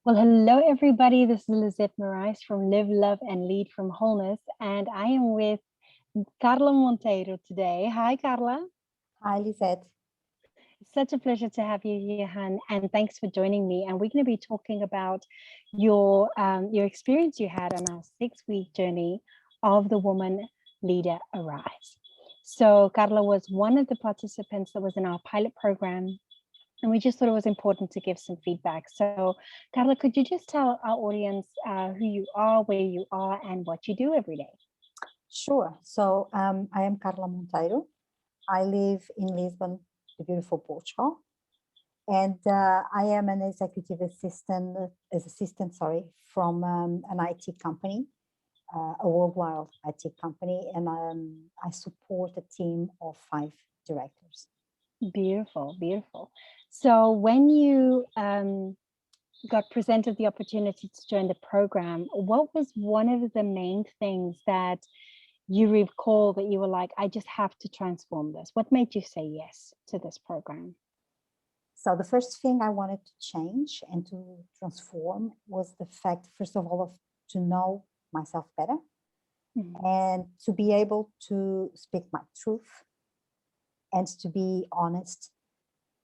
Well, hello, everybody. This is Lizette Moraes from Live, Love, and Lead from Wholeness. And I am with Carla Monteiro today. Hi, Carla. Hi, Lisette. Such a pleasure to have you here, Han. And thanks for joining me. And we're going to be talking about your experience you had on our 6-week journey of the Woman Leader Arise. So Carla was one of the participants that was in our pilot program. And we just thought it was important to give some feedback. So, Carla, could you just tell our audience who you are, where you are, and what you do every day? Sure. So I am Carla Monteiro. I live in Lisbon, the beautiful Portugal, and I am an executive assistant, from an IT company, a worldwide IT company, and I support a team of 5 directors. Beautiful, beautiful. So, when you got presented the opportunity to join the program, what was one of the main things that you recall that you were like, I just have to transform this? What made you say yes to this program? So the first thing I wanted to change and to transform was the fact, first of all, of to know myself better Mhm. and to be able to speak my truth and to be honest,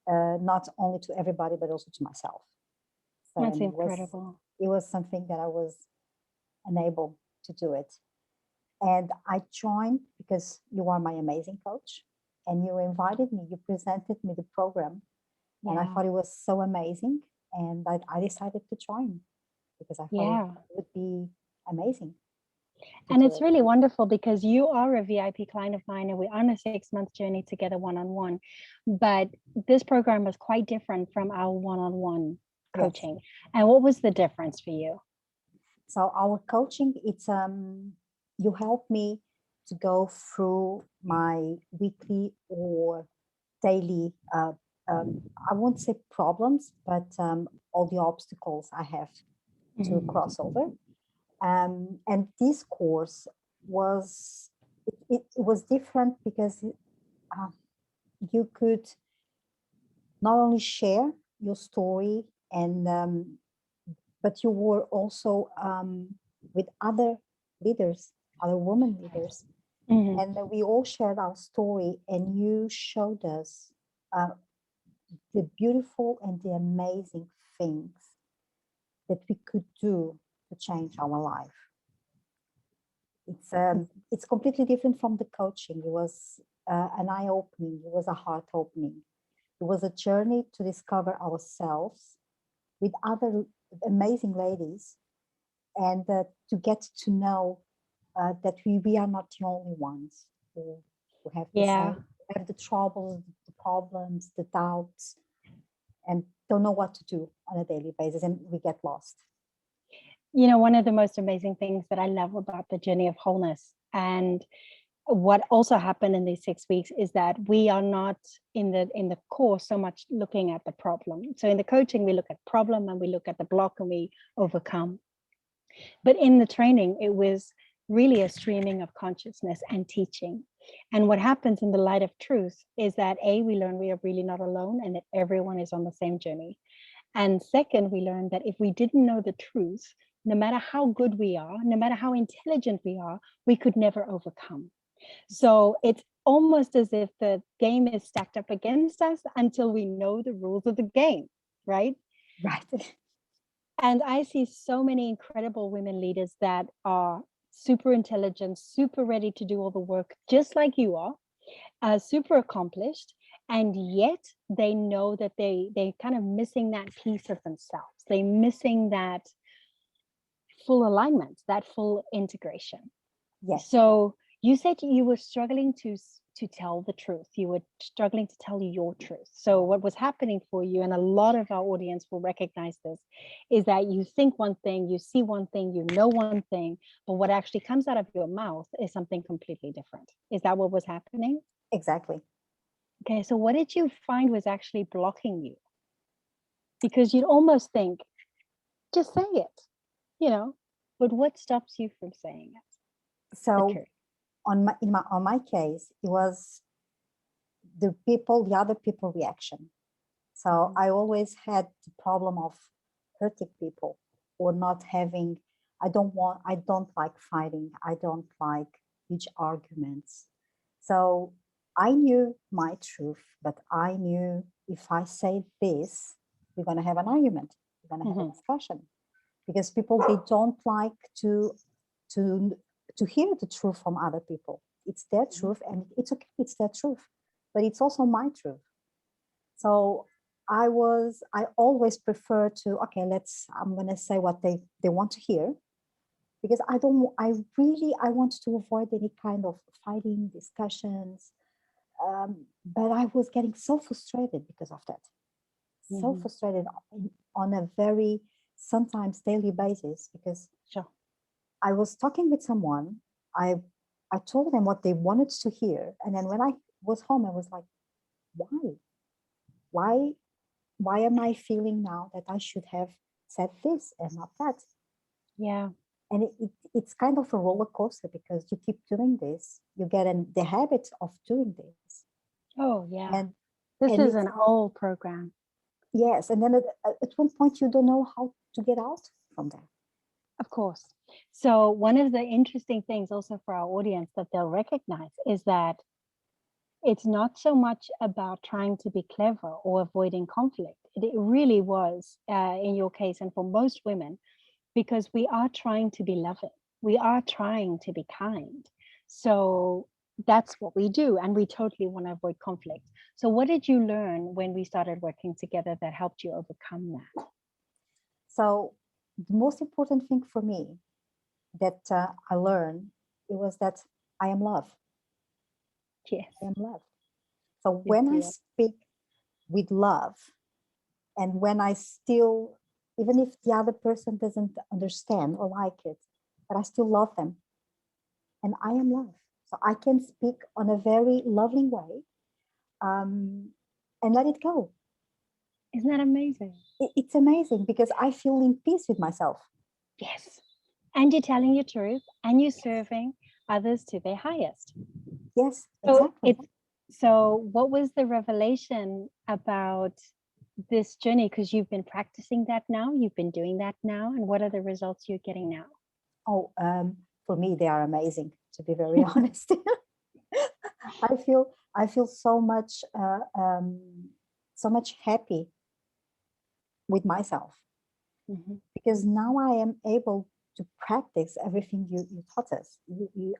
not only to everybody but also to myself. So That's incredible. it was something that I was unable to do it, and I joined because you are my amazing coach, and you invited me. You presented me the program, and I Yeah, thought it was so amazing, and I decided to join because I thought it yeah. would be amazing to And do it's it. really wonderful because you are a VIP client of mine and we're on a 6-month journey together one-on-one. But this program was quite different from our one-on-one Yes. coaching. And what was the difference for you? So our coaching, it's you help me to go through my weekly or daily I won't say problems, but all the obstacles I have to Mhm. cross over. And this course was it was different because uh, you could not only share your story and but you were also with other leaders, other women leaders, Mhm. and we all shared our story, and you showed us uh, the beautiful and the amazing things that we could do to change our life. It's completely different from the coaching. It was an eye opening. It was a heart opening. It was a journey to discover ourselves with other amazing ladies, and to get to know that we are not the only ones who have the Yeah. same, have the troubles, the problems, the doubts, and don't know what to do on a daily basis, and we get lost. You know, one of the most amazing things that I love about the journey of wholeness and what also happened in these 6 weeks is that we are not in the course so much looking at the problem. So in the coaching, we look at problem and we look at the block and we overcome. But in the training, it was really a streaming of consciousness and teaching. And what happens in the light of truth is that we learn we are really not alone and that everyone is on the same journey. And second, we learned that if we didn't know the truth, no matter how good we are, no matter how intelligent we are, we could never overcome. So it's almost as if the game is stacked up against us until we know the rules of the game, right? Right. And I see so many incredible women leaders that are super intelligent, super ready to do all the work, just like you are, super accomplished. And yet they know that they kind of missing that piece of themselves. They're missing that full alignment, that full integration. Yes. So you said you were struggling to tell the truth. You were struggling to tell your truth. So what was happening for you, and a lot of our audience will recognize this, is that you think one thing, you see one thing, you know one thing, but what actually comes out of your mouth is something completely different. Is that what was happening? Exactly. Okay, so what did you find was actually blocking you? Because you'd almost think, just say it, you know, but what stops you from saying it? The So truth. on my case, it was the other people reaction. So Mhm. I always had the problem of hurting people or not having, I don't like fighting. I don't like huge arguments. So I knew my truth, but I knew if I say this, we're going to have an argument. We're going to have a discussion, because people, they don't like to hear the truth from other people. It's their truth, and it's okay. It's their truth, but it's also my truth. So I always prefer to, okay, I'm going to say what they want to hear, because I want to avoid any kind of fighting discussions. But I was getting so frustrated because of that. So frustrated on a very sometimes daily basis, because Sure. I was talking with someone. I told them what they wanted to hear, and then when I was home, I was like, why why am I feeling now that I should have said this and not that? Yeah. And it's kind of a roller coaster, because you keep doing this, you get in the habit of doing this. Oh, yeah. And this is it's, an old program. yes, and then at one point you don't know how to get out from there. Of course. So one of the interesting things also for our audience that they'll recognize is that it's not so much about trying to be clever or avoiding conflict. It really was, in your case, and for most women, because we are trying to be loving. We are trying to be kind. So that's what we do. And we totally want to avoid conflict. So what did you learn when we started working together that helped you overcome that? So the most important thing for me that I learned, it was that I am love. Yes. I am love. So when I speak with love, and when I still, even if the other person doesn't understand or like it, but I still love them, and I am love. So I can speak on a very loving way, and let it go. Isn't that amazing? It's amazing, because I feel in peace with myself. Yes. And you're telling your truth, and you're serving others to their highest. Yes, So exactly. So what was the revelation about this journey? Because you've been practicing that now, you've been doing that now, and what are the results you're getting now? Oh, for me, they are amazing, to be very honest. I feel so much happy with myself, because now I am able to practice everything you taught us.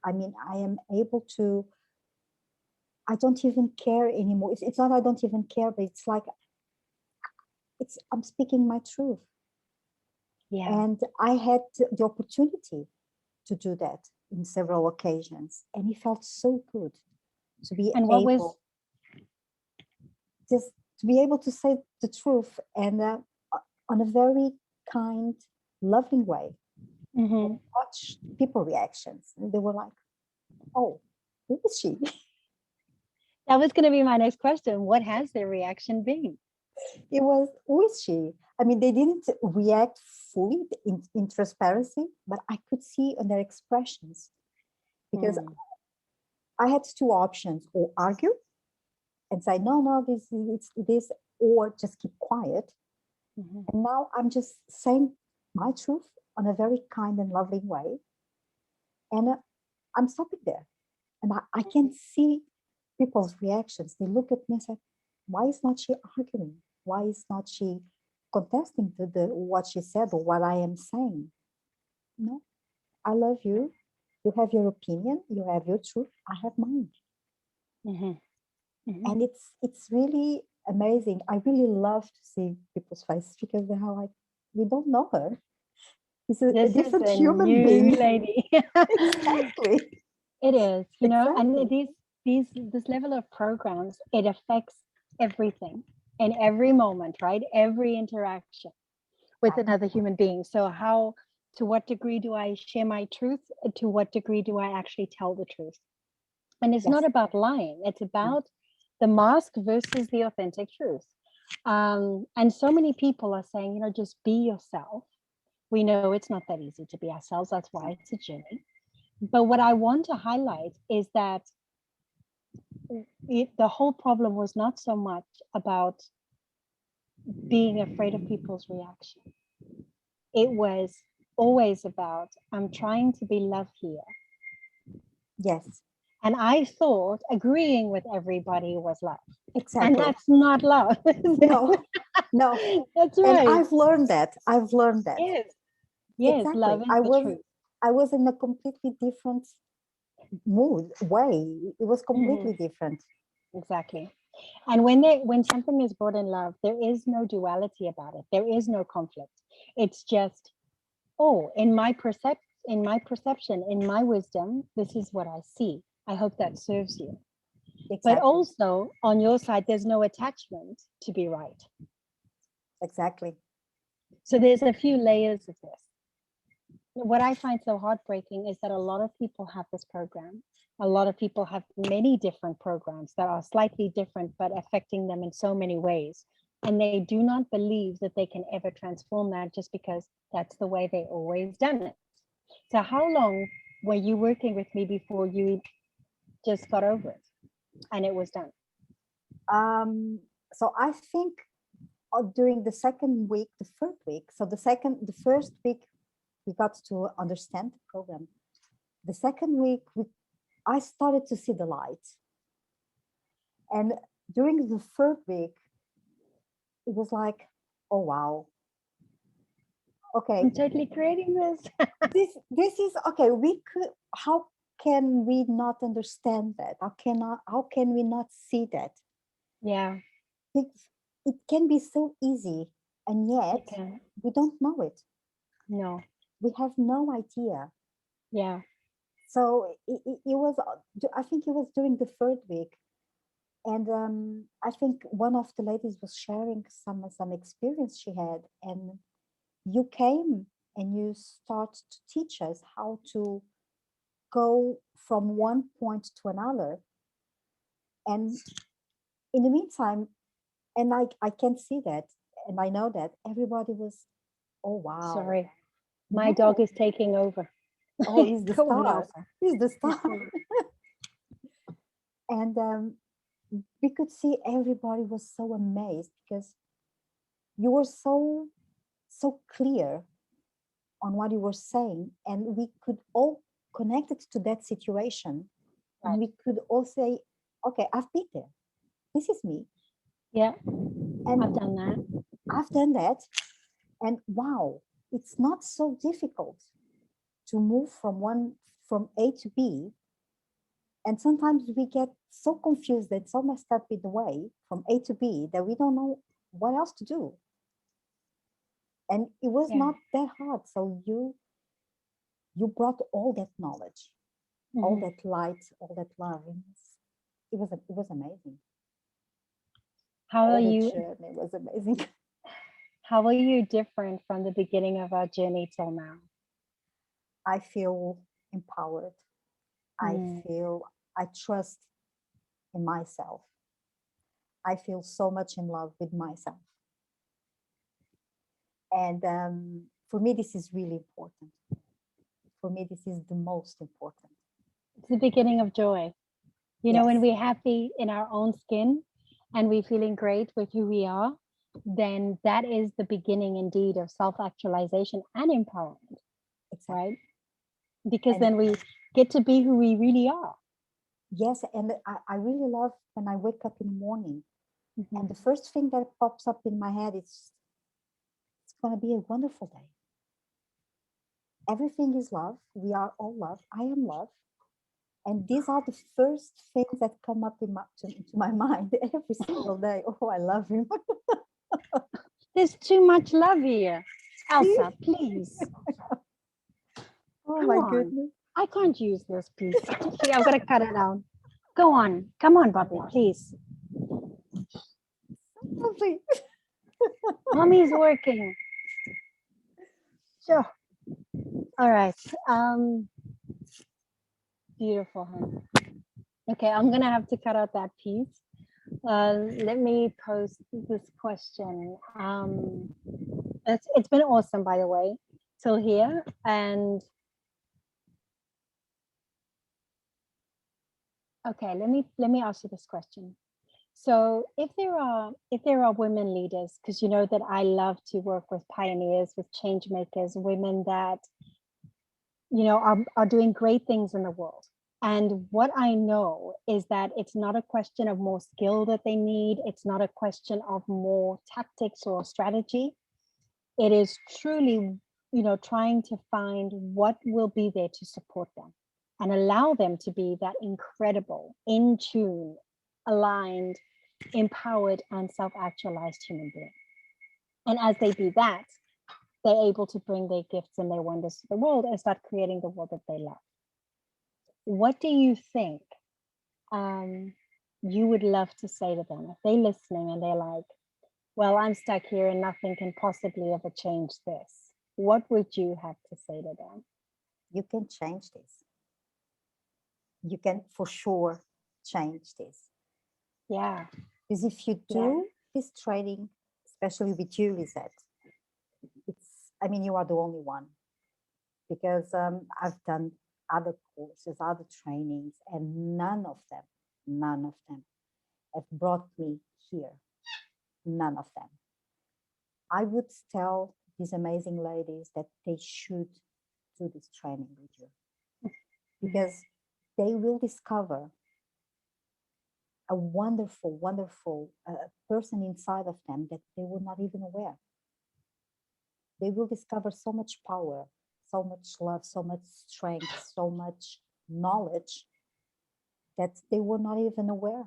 I mean, I am able to. I don't even care anymore. It's not I don't even care, but it's like I'm speaking my truth. Yeah. And I had the opportunity to do that in several occasions, and it felt so good to be And what was able just to be able to say the truth, and on a very kind, loving way. And watch people reactions, and they were like, "Oh, who is she?" that was going to be my next question. What has their reaction been? It was, "Who is she?" I mean, they didn't react fully in transparency, but I could see on their expressions, because I had two options: or argue and say, "No, this is this," or just keep quiet. And now I'm just saying my truth on a very kind and loving way, and I'm stopping there, and I can see people's reactions. They look at me and say, "Why is not she arguing? Why is not she contesting to the what she said or what I am saying?" No, I love you. You have your opinion. You have your truth. I have mine. And it's really amazing. I really love to see people's faces, because they're like, "We don't know her. It's a This is different a human new being." lady. Exactly. It is, Exactly. and this level of programs, it affects everything in every moment, right? Every interaction with Right. another human being. So to what degree do I share my truth? To what degree do I actually tell the truth? And it's Yes. not about lying. It's about the mask versus the authentic truth. And so many people are saying, just be yourself. We know it's not that easy to be ourselves. That's why it's a journey. But what I want to highlight is that the whole problem was not so much about being afraid of people's reaction. it was always about, I'm trying to be love here. Yes, And I thought agreeing with everybody was love. exactly. And that's not love. No, no. That's And right. I've learned that. I've learned that. Yes. Yes, Exactly. love is the truth. I was in a completely different mood, way. It was completely different. Exactly. And when something is brought in love, there is no duality about it. There is no conflict. It's just, oh, in my perception, in my wisdom, this is what I see. I hope that serves you. Exactly. But also on your side, there's no attachment to be right. Exactly. So there's a few layers of this. What I find so heartbreaking is that a lot of people have this program. A lot of people have many different programs that are slightly different, but affecting them in so many ways. And they do not believe that they can ever transform that just because that's the way they always done it. So how long were you working with me before you just got over it and it was done? So I think during the second week, the third week, so the first week, we got to understand the program. The second week, I started to see the light. And during the third week, it was like, oh, wow. Okay. I'm totally creating this. this is, okay, how can we not understand that? How can we not see that? Yeah. It can be so easy, and yet we don't know it. No. We have no idea. Yeah. So it was, I think it was during the third week. And I think one of the ladies was sharing some experience she had. And you came and you start to teach us how to go from one point to another. And in the meantime, and I can see that, and I know that everybody was, oh, wow. Sorry. My dog is taking over. Oh, he's the star. He's the star. And we could see everybody was so amazed because you were so clear on what you were saying, and we could all connect it to that situation. Right. And we could all say, okay, I've been there. This is me. Yeah. And I've done that. I've done that. And wow, it's not so difficult to move from A to B. And sometimes we get so confused, that so messed up in the way from A to B, that we don't know what else to do. And it was not that hard. So you brought all that knowledge, all that light, all that love. It was amazing. How are you? Journey was amazing. How are you different from the beginning of our journey till now? I feel empowered. I trust in myself. I feel so much in love with myself. And for me, this is really important. For me, this is the most important. It's the beginning of joy. You know, when we're happy in our own skin and we're feeling great with who we are, then that is the beginning indeed of self-actualization and empowerment. Exactly. Right? Because then we get to be who we really are. Yes, and I really love when I wake up in the morning, and the first thing that pops up in my head is, it's going to be a wonderful day. Everything is love. We are all love. I am love. And these are the first things that come up into my mind every single day. Oh, I love him. There's too much love here. Elsa, please. Oh, my goodness. I can't use this piece. See, I've got to cut it out. Go on. Come on, Bobby, please. Lovely. Mommy's working. Sure. All right. Beautiful, huh? Okay, I'm gonna have to cut out that piece. Let me post this question. It's been awesome, by the way, till here. And okay, let me ask you this question. So if there are women leaders, because you know that I love to work with pioneers, with change makers, women that are doing great things in the world. And what I know is that it's not a question of more skill that they need. It's not a question of more tactics or strategy. It is truly, trying to find what will be there to support them and allow them to be that incredible, in tune, aligned, empowered, and self-actualized human being. And as they do that, they're able to bring their gifts and their wonders to the world and start creating the world that they love. What do you think you would love to say to them if they're listening and they're like, well, I'm stuck here and nothing can possibly ever change this? What would you have to say to them? You can change this. You can for sure change this. Yeah. Because if you do this training, especially with you, Lisette, you are the only one. Because I've done other courses, other trainings, and none of them have brought me here. None of them. I would tell these amazing ladies that they should do this training with you, because they will discover a wonderful, wonderful person inside of them that they were not even aware. They will discover so much power, so much love, so much strength, so much knowledge that they were not even aware.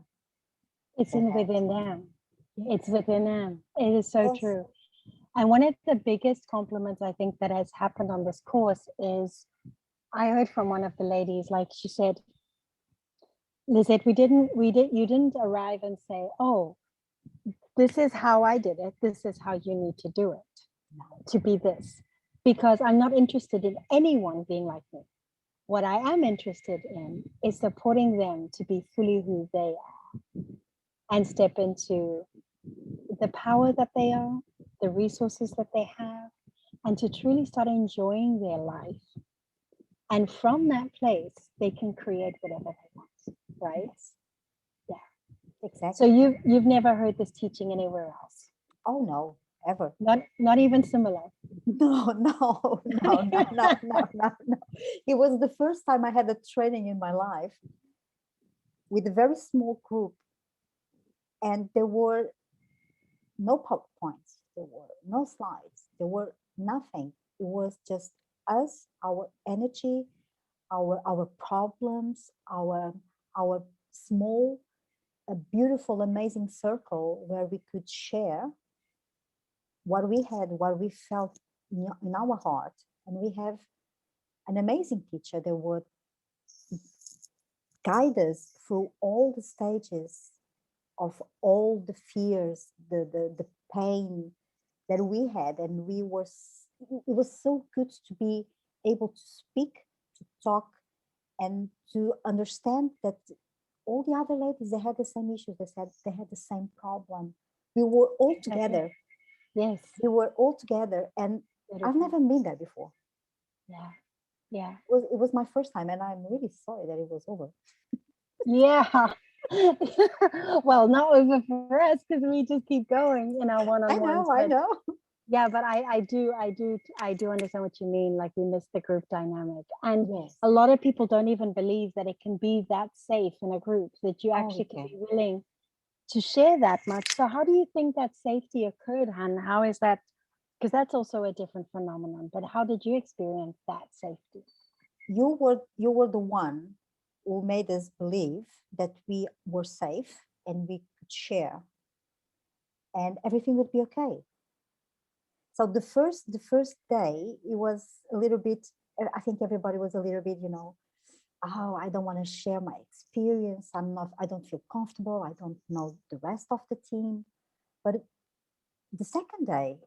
It's within them. It's within them. It is so Yes. true. And one of the biggest compliments I think that has happened on this course is I heard from one of the ladies, like she said, Lizette, you didn't arrive and say, oh, this is how I did it. This is how you need to do it to be this, because I'm not interested in anyone being like me. What I am interested in is supporting them to be fully who they are and step into the power that they are, the resources that they have, and to truly start enjoying their life. And from that place, they can create whatever they want, right? Yes. Yeah. Exactly. So you've never heard this teaching anywhere else? Oh no, ever. Not even similar. No. It was the first time I had a training in my life with a very small group, and there were no PowerPoints, there were no slides, there were nothing. It was just us, our energy, our problems, our small, a beautiful, amazing circle where we could share what we had, what we felt in our heart. And we have an amazing teacher that would guide us through all the stages of all the fears, the pain that we had. And it was so good to be able to speak, to talk, and to understand that all the other ladies, they had the same issues, they had the same problem. We were all together. Yes. We were all together, and I've never been there before. Yeah. It was my first time, and I'm really sorry that it was over. Yeah. Well, not over for us because we just keep going in our one-on-ones. I know. Yeah, but I do understand what you mean. Like we miss the group dynamic, and Yes. a lot of people don't even believe that it can be that safe in a group, that you actually can be willing to share that much. So how do you think that safety occurred, Han? How is that? Because that's also a different phenomenon. But how did you experience that safety? You were the one who made us believe that we were safe and we could share, and everything would be okay. So the first day, it was a little bit. I think everybody was a little bit, oh, I don't want to share my experience. I don't feel comfortable. I don't know the rest of the team. But the second day,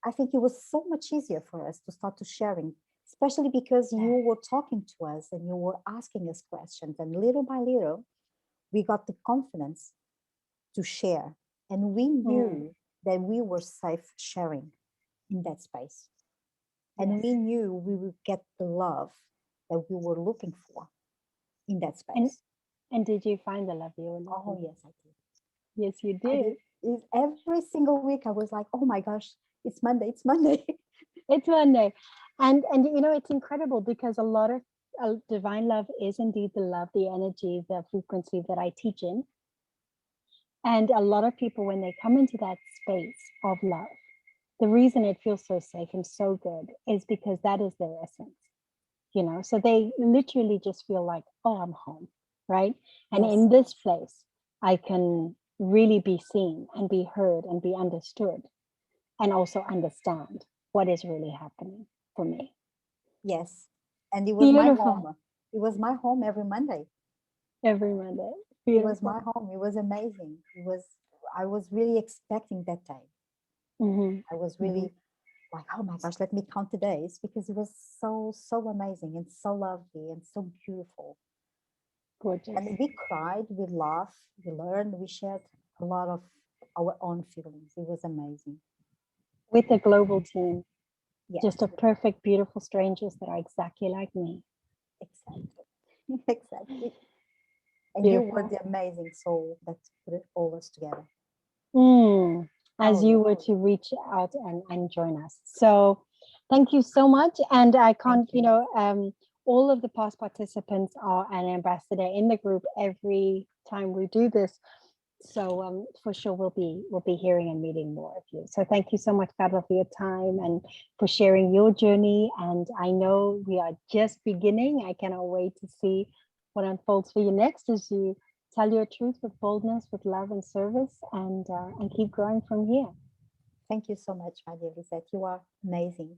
I think it was so much easier for us to start to sharing, especially because you were talking to us and you were asking us questions. And little by little, we got the confidence to share. And we knew that we were safe sharing in that space. And we knew we would get the love that we were looking for in that space. And did you find the love you were looking for? Oh, yes, I did. Yes, you I did. did. Every single week I was like, oh my gosh, it's Monday, it's Monday. It's Monday. And you know, it's incredible because a lot of divine love is indeed the love, the energy, the frequency that I teach in. And a lot of people, when they come into that space of love, the reason it feels so safe and so good is because that is their essence, you know. So they literally just feel like, oh, I'm home, right? And Yes, in this place, I can really be seen and be heard and be understood, and also understand what is really happening for me. yes. And it was my Beautiful. home. It was my home every Monday. Every Monday. It was Beautiful. my home. It was amazing. I was really expecting that day. Mm-hmm. I was Mm-hmm. really like, oh my gosh, let me count the days because it was so, so amazing and so lovely and so beautiful. Gorgeous. And we cried, we laughed, we learned, we shared a lot of our own feelings. It was amazing. With a global team, Yes, just a perfect, beautiful strangers that are exactly like me. exactly. Exactly. And you were Beautiful. the amazing soul that put it all us together. Mm, Oh as yeah. you were to reach out and join us. So thank you so much. And I Thank can't, you you. know, all of the past participants are an ambassador in the group every time we do this. So for sure we'll be hearing and meeting more of you. So thank you so much, Carla, for your time and for sharing your journey. And I know we are just beginning. I cannot wait to see what unfolds for you next as you tell your truth with boldness, with love and service, and keep growing from here. Thank you so much, my dear Lisette. You are amazing.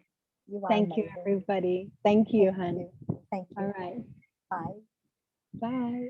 You are Thank you, amazing. everybody. Thank you, Thank hon. you. Thank All you. right. Bye. Bye.